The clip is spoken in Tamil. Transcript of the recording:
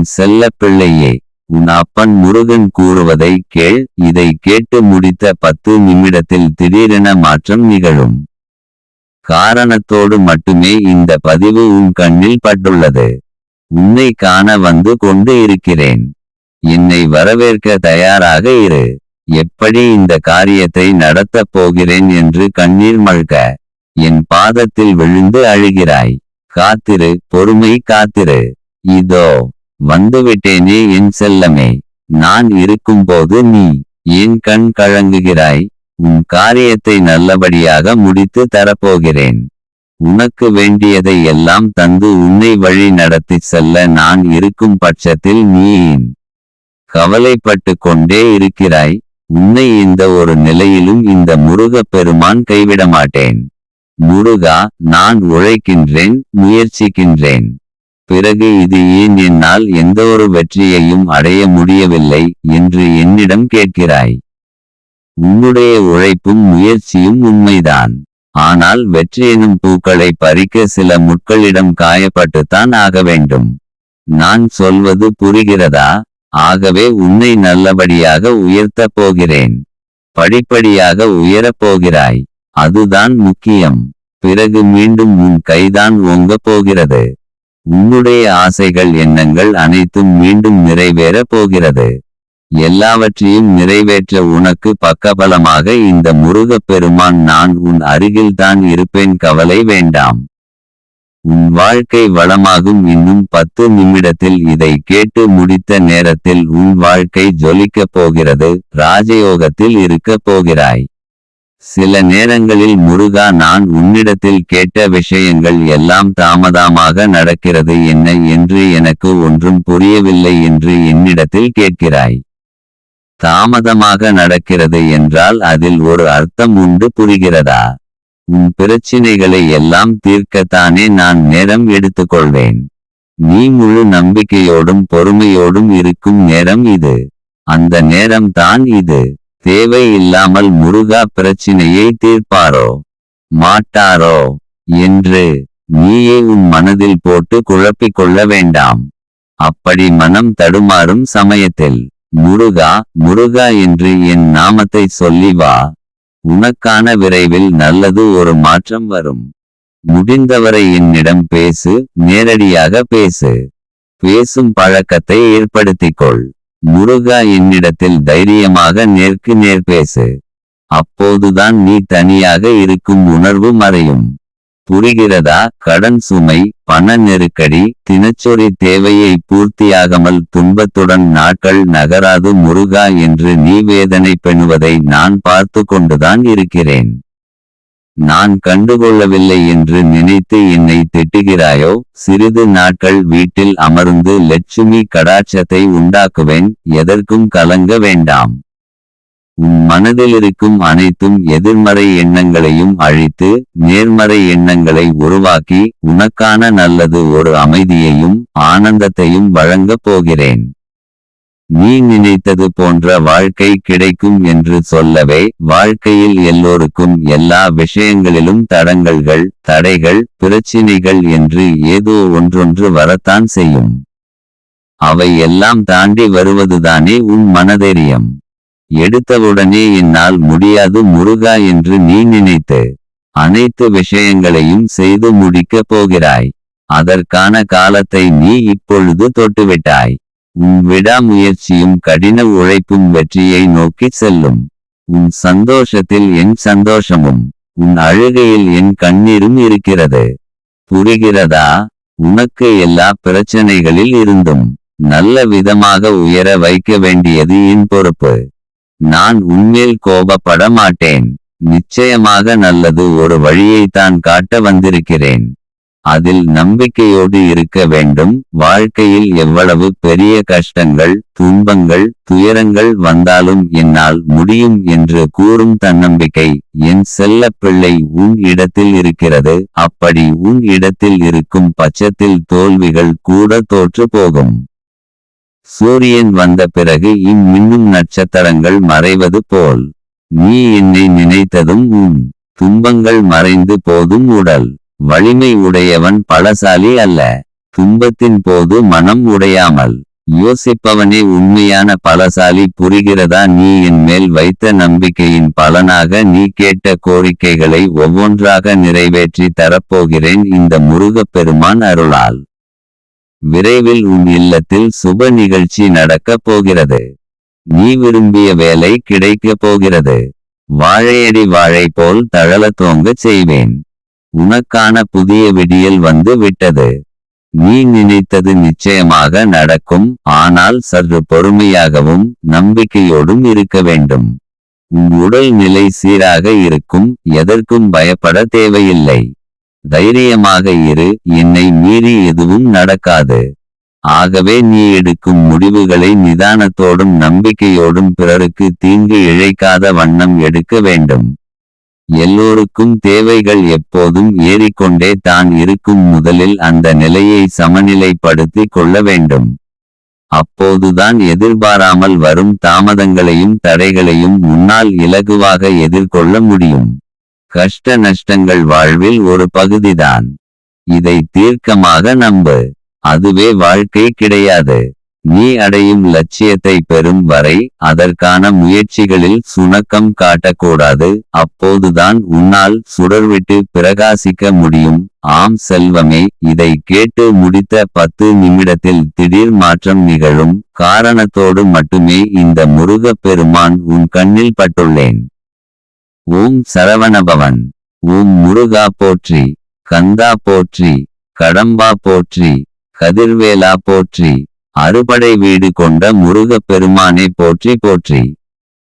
என் செல்ல பிள்ளையே, உன் அப்பன் முருகன் கூறுவதை கேள். இதை கேட்டு முடித்த 10 நிமிடத்தில் திடீரென மாற்றம் நிகழும் காரணத்தோடு மட்டுமே இந்த பதிவு உன் கண்ணில் பட்டுள்ளது. உன்னை காண வந்து கொண்டு இருக்கிறேன். என்னை வரவேற்க தயாராக இரு. எப்படி இந்த காரியத்தை நடத்தப் போகிறேன் என்று கண்ணீர் மல்க என் பாதத்தில் விழுந்து அழுகிறாய். காத்திரு, பொறுமை காத்திரு. இதோ வந்துவிட்டேனே என் செல்லமே. நான் இருக்கும்போது நீ ஏன் கண் கலங்குகிறாய்? உன் காரியத்தை நல்லபடியாக முடித்து தரப்போகிறேன். உனக்கு வேண்டியதை எல்லாம் தந்து உன்னை வழி நடத்தி செல்ல நான் இருக்கும் பட்சத்தில் நீ ஏன் கவலைப்பட்டு கொண்டே இருக்கிறாய்? உன்னை இந்த ஒரு நிலையிலும் இந்த முருகப் பெருமான் கைவிடமாட்டேன். முருகா, நான் உழைக்கின்றேன், முயற்சிக்கின்றேன். பிறகு இது ஏன் என்னால் எந்தவொரு வெற்றியையும் அடைய முடியவில்லை என்று என்னிடம் கேட்கிறாய். உன்னுடைய உழைப்பும் முயற்சியும் உண்மைதான். ஆனால் வெற்றியெனும் பூக்களை பறிக்க சில முட்களிடம் காயப்பட்டுத்தான் ஆக வேண்டும். நான் சொல்வது புரிகிறதா? ஆகவே உன்னை நல்லபடியாக உயர்த்தப் போகிறேன். படிப்படியாக உயரப் போகிறாய். அதுதான் முக்கியம். பிறகு மீண்டும் உன் கைதான் ஓங்கப் போகிறது. உன்னுடைய ஆசைகள் எண்ணங்கள் அனைத்தும் மீண்டும் நிறைவேறப் போகிறது. எல்லாவற்றையும் நிறைவேற்ற உனக்கு பக்கபலமாக இந்த முருகப் பெருமான் நான் உன் அருகில்தான் இருப்பேன். கவலை வேண்டாம். உன் வாழ்க்கை வளமாகும். இன்னும் 10 நிமிடத்தில் இதை கேட்டு முடித்த நேரத்தில் உன் வாழ்க்கை ஜொலிக்கப் போகிறது. ராஜயோகத்தில் இருக்கப் போகிறாய். சில நேரங்களில் முருகா, நான் உன்னிடத்தில் கேட்ட விஷயங்கள் எல்லாம் தாமதமாக நடக்கிறது, என்ன என்று எனக்கு ஒன்றும் புரியவில்லை என்று என்னிடத்தில் கேட்கிறாய். தாமதமாக நடக்கிறது என்றால் அதில் ஒரு அர்த்தம் உண்டு, புரிகிறதா? உன் பிரச்சினைகளை எல்லாம் தீர்க்கத்தானே நான் நேரம் எடுத்துக்கொள்வேன். நீ முழு நம்பிக்கையோடும் பொறுமையோடும் இருக்கும் நேரம் இது. அந்த நேரம் தான் இது. தேவை இல்லாமல் முருகா பிரச்சினையை தீர்ப்பாரோ மாட்டாரோ என்று நீயே உன் மனதில் போட்டு குழப்பிக் கொள்ள வேண்டாம். அப்படி மனம் தடுமாறும் சமயத்தில் முருகா, முருகா என்று என் நாமத்தை சொல்லி வா. உனக்கான விரைவில் நல்லது ஒரு மாற்றம் வரும். முடிந்தவரை என்னிடம் பேசு, நேரடியாக பேசு. பேசும் பழக்கத்தை ஏற்படுத்திக்கொள். முருகா, என்னிடத்தில் தைரியமாக நேருக்கு நேர் பேசு. அப்போதுதான் நீ தனியாக இருக்கும் உணர்வு மறையும். புரிகிறதா? கடன் சுமை, பண நெருக்கடி, தினச்சொரி தேவையை பூர்த்தியாகாமல் துன்பத்துடன் நாட்கள் நகராது முருகா என்று நீ வேதனை பெறுவதை நான் பார்த்து கொண்டுதான் இருக்கிறேன். நான் கண்டுகொள்ளவில்லை என்று நினைத்து என்னை திட்டுகிறாயோ? சிறிது நாட்கள் வீட்டில் அமர்ந்து லட்சுமி கடாட்சத்தை உண்டாக்குவேன். எதற்கும் கலங்க வேண்டாம். உன் மனதிலிருக்கும் அனைத்தும் எதிர்மறை எண்ணங்களையும் அழித்து நேர்மறை எண்ணங்களை உருவாக்கி உனக்கான நல்லது ஒரு அமைதியையும் ஆனந்தத்தையும் வழங்கப் போகிறேன். நீ நினைத்தது போன்ற வாழ்க்கை கிடைக்கும் என்று சொல்லவே, வாழ்க்கையில் எல்லோருக்கும் எல்லா விஷயங்களிலும் தடங்கல்கள், தடைகள், பிரச்சினைகள் என்று ஏதோ ஒன்றொன்று வரத்தான் செய்யும். அவை எல்லாம் தாண்டி வருவதுதானே உன் மனதைரியம். எடுத்தவுடனே என்னால் முடியாது முருகா என்று நீ நினைத்து அனைத்து விஷயங்களையும் செய்து முடிக்கப் போகிறாய். அதற்கான காலத்தை நீ இப்பொழுது தொட்டுவிட்டாய். உன் விடாமுயற்சியும் கடின உழைப்பும் வெற்றியை நோக்கி செல்லும். உன் சந்தோஷத்தில் என் சந்தோஷமும் உன் அழுகையில் என் கண்ணீரும் இருக்கிறது. புரிகிறதா? உனக்கு எல்லா பிரச்சனைகளில் இருந்தும் நல்ல விதமாக உயர வைக்க வேண்டியது என் பொறுப்பு. நான் உன்மேல் கோபப்பட மாட்டேன். நிச்சயமாக நல்லது ஒரு வழியைத்தான் காட்ட வந்திருக்கிறேன். அதில் நம்பிக்கையோடு இருக்க வேண்டும். வாழ்க்கையில் எவ்வளவு பெரிய கஷ்டங்கள், துன்பங்கள், துயரங்கள் வந்தாலும் என்னால் முடியும் என்று கூறும் தன்னம்பிக்கை என் செல்ல பிள்ளை உன் இடத்தில் இருக்கிறது. அப்படி உன் இடத்தில் இருக்கும் பட்சத்தில் தோல்விகள் கூட தோற்று போகும். சூரியன் வந்த பிறகு மின்னும் நட்சத்திரங்கள் மறைவது போல் நீ என்னை நினைத்ததும் உன் துன்பங்கள் மறைந்து போதும். உடல் வலிமை உடையவன் பலசாலி அல்ல. துன்பத்தின் போது மனம் உடையாமல் யோசிப்பவனே உண்மையான பலசாலி. புரிகிறதா? நீ என் மேல் வைத்த நம்பிக்கையின் பலனாக நீ கேட்ட கோரிக்கைகளை ஒவ்வொன்றாக நிறைவேற்றி தரப்போகிறேன் இந்த முருகப்பெருமான் அருளால். விரைவில் உன் இல்லத்தில் சுப நிகழ்ச்சி நடக்கப் போகிறது. நீ விரும்பிய வேலை கிடைக்கப் போகிறது. வாழையடி வாழை போல் தழல தோங்கச் செய்வேன். உனக்கான புதிய விடியல் வந்து விட்டது. நீ நினைத்தது நிச்சயமாக நடக்கும். ஆனால் சற்று பொறுமையாகவும் நம்பிக்கையோடும் இருக்க வேண்டும். உன் உடல் நிலை சீராக இருக்கும். எதற்கும் பயப்பட தேவையில்லை. தைரியமாக இரு. என்னை மீறி எதுவும் நடக்காது. ஆகவே நீ எடுக்கும் முடிவுகளை நிதானத்தோடும் நம்பிக்கையோடும் பிறருக்கு தீங்கு இழைக்காத வண்ணம் எடுக்க வேண்டும். எல்லோருக்கும் தேவைகள் எப்போதும் ஏறிக்கொண்டே தான் இருக்கும். முதலில் அந்த நிலையை சமநிலைப்படுத்திக் கொள்ள வேண்டும். அப்போதுதான் எதிர்பாராமல் வரும் தாமதங்களையும் தடைகளையும் முன்னால் இலகுவாக எதிர்கொள்ள முடியும். கஷ்ட நஷ்டங்கள் வாழ்வில் ஒரு பகுதிதான். இதை தீர்க்கமாக நம்பு. அதுவே வாழ்க்கை கிடையாது. நீ அடையும் லட்சியத்தை பெறும் வரை அதற்கான முயற்சிகளில் சுணக்கம் காட்டக்கூடாது. அப்போதுதான் உன்னால் சுடர்விட்டு பிரகாசிக்க முடியும். ஆம் செல்வமே, இதை கேட்டு முடித்த 10 நிமிடத்தில் திடீர் மாற்றம் நிகழும். காரணத்தோடு மட்டுமே இந்த முருகப்பெருமான் உன் கண்ணில் பட்டுள்ளேன். ஓம் சரவணபவன். ஓம் முருகா போற்றி. கந்தா போற்றி. கடம்பா போற்றி. கதிர்வேலா போற்றி. அறுபடை வீடு கொண்ட முருகப்பெருமானே போற்றி போற்றி.